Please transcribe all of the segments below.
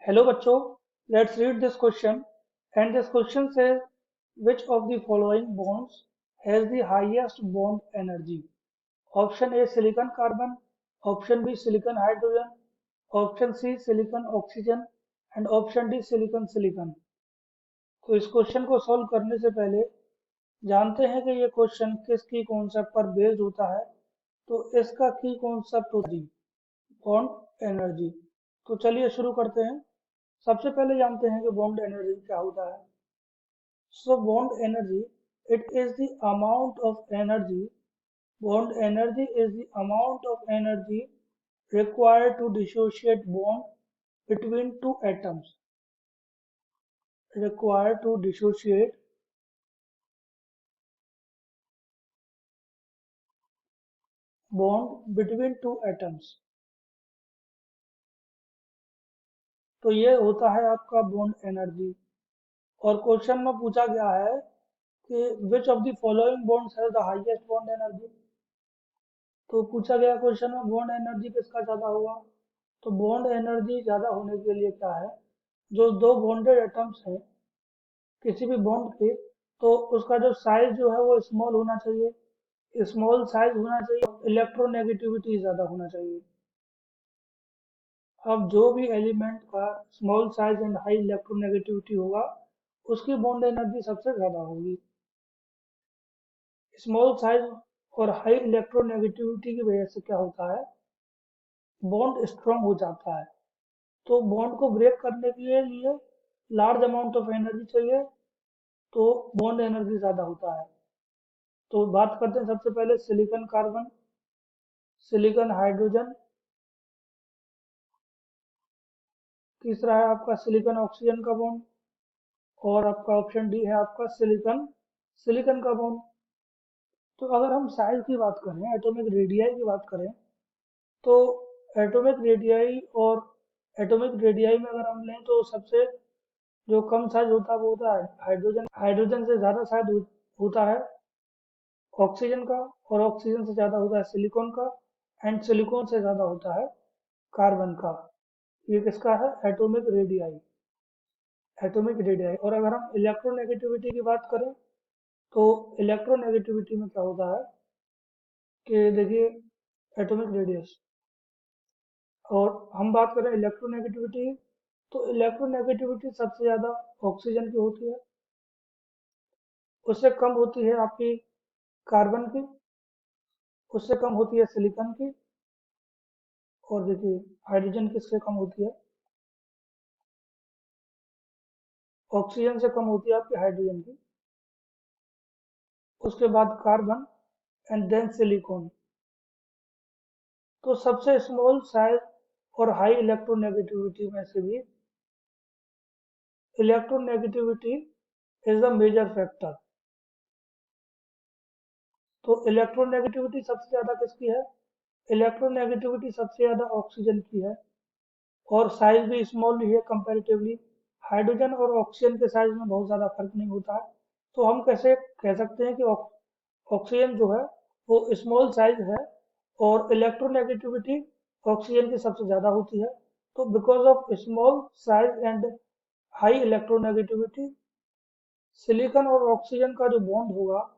Hello bachcho, let's read this question. And this question says, which of the following bonds has the highest bond energy? Option A silicon carbon, option B silicon hydrogen, option C silicon oxygen and option D silicon silicon. तो इस question को solve करने से पहले जानते हैं कि ये क्वेश्चन किस की कॉन्सेप्ट पर बेस्ड होता है। तो इसका की कॉन्सेप्ट होती है बॉन्ड एनर्जी। तो चलिए शुरू करते हैं। सबसे पहले जानते हैं कि बॉन्ड एनर्जी क्या होता है। So bond energy, it is the amount of energy. Bond energy is the amount of energy required to dissociate bond between two atoms. Required to dissociate bond between two atoms. तो ये होता है आपका bond energy. और question में पूछा गया है कि which of the following bonds has the highest bond energy. तो पूछा गया क्वेश्चन में बॉन्ड एनर्जी किसका ज्यादा होगा। तो बॉन्ड एनर्जी ज्यादा होने के लिए क्या है, जो दो बॉन्डेड एटम्स हैं किसी भी बॉन्ड के, तो उसका जो साइज जो है वो स्मॉल होना चाहिए। स्मॉल साइज होना चाहिए, इलेक्ट्रोनेगेटिविटी ज्यादा होना चाहिए। अब जो भी एलिमेंट का small size and high electronegativity होगा उसकी बॉन्ड एनर्जी सबसे ज्यादा होगी। स्मॉल साइज और हाई इलेक्ट्रोनेगेटिविटी की वजह से क्या होता है, बॉन्ड स्ट्रांग हो जाता है। तो बॉन्ड को ब्रेक करने के लिए लार्ज अमाउंट ऑफ एनर्जी चाहिए, तो बॉन्ड एनर्जी ज्यादा होता है। तो बात करते हैं सबसे पहले सिलिकॉन कार्बन, सिलिकॉन हाइड्रोजन, तीसरा है आपका सिलिकॉन ऑक्सीजन का बॉन्ड और आपका ऑप्शन डी है आपका सिलिकॉन सिलिकॉन का बॉन्ड। तो अगर हम साइज की बात करें, एटॉमिक रेडियाई की बात करें, तो एटॉमिक रेडियाई और एटॉमिक रेडियाई में अगर हम लें तो सबसे जो कम साइज होता है वो होता है हाइड्रोजन। हाइड्रोजन से ज़्यादा साइज होता है ऑक्सीजन का, और ऑक्सीजन से ज़्यादा होता है सिलिकॉन का, एंड सिलिकॉन से ज़्यादा होता है कार्बन का। ये किसका है, एटॉमिक रेडियाई। Atomic radii. और अगर हम इलेक्ट्रोनेगेटिविटी की बात करें, तो इलेक्ट्रोनेगेटिविटी में क्या होता है कि देखिए एटॉमिक रेडियस, और हम बात करें इलेक्ट्रोनेगेटिविटी, तो इलेक्ट्रोनेगेटिविटी सबसे ज़्यादा ऑक्सीजन की होती है, उससे कम होती है आपकी कार्बन की, उससे कम होती है सिलिकॉन की, और देखिए हाइड्रोजन किससे कम होती है, ऑक्सीजन से कम होती है आपकी हाइड्रोजन की, उसके बाद कार्बन एंड देन सिलिकॉन। तो सबसे स्मॉल साइज और हाई इलेक्ट्रोनेगेटिविटी में से भी electronegativity is the major factor. तो इलेक्ट्रोनेगेटिविटी सबसे ज्यादा किसकी है, इलेक्ट्रोनेगेटिविटी सबसे ज्यादा ऑक्सीजन की है, और साइज भी स्मॉल ही है कंपैरेटिवली। हाइड्रोजन और ऑक्सीजन के साइज में बहुत ज़्यादा फर्क नहीं होता है। तो हम कैसे कह सकते हैं कि ऑक्सीजन जो है वो स्मॉल साइज है, और इलेक्ट्रोनेगेटिविटी ऑक्सीजन की सबसे ज़्यादा होती है। तो because of small size and high electronegativity, silicon और ऑक्सीजन का जो बॉन्ड होगा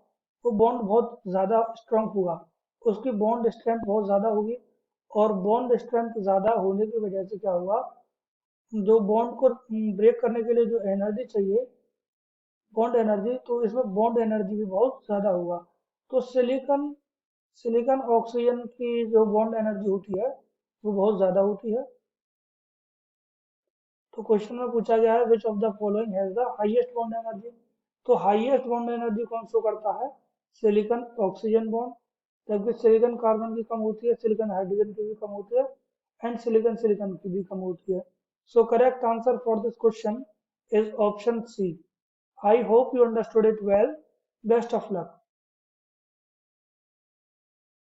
वो बॉन्ड बहुत ज़्यादा स्ट्रांग होगा, उसकी बॉन्ड स्ट्रेंथ बहुत ज़्यादा होगी। और बॉन्ड स्ट्रेंथ ज़्यादा होने की वजह से क्या होगा, जो बॉन्ड को ब्रेक करने के लिए जो एनर्जी चाहिए, बॉन्ड एनर्जी, तो इसमें बॉन्ड एनर्जी भी बहुत ज़्यादा होगा। तो सिलिकॉन सिलिकॉन ऑक्सीजन की जो बॉन्ड एनर्जी होती है वो बहुत ज़्यादा होती है। तो क्वेश्चन में पूछा गया है which of the following has the highest bond energy. तो हाईएस्ट बॉन्ड एनर्जी कौन शो करता है, सिलिकॉन ऑक्सीजन बॉन्ड, जबकि सिलिकॉन कार्बन की कम होती है, सिलिकॉन हाइड्रोजन की भी कम होती है, एंड सिलिकॉन सिलिकॉन की भी कम होती है। So correct answer for this question is option C. I hope you understood it well. Best of luck.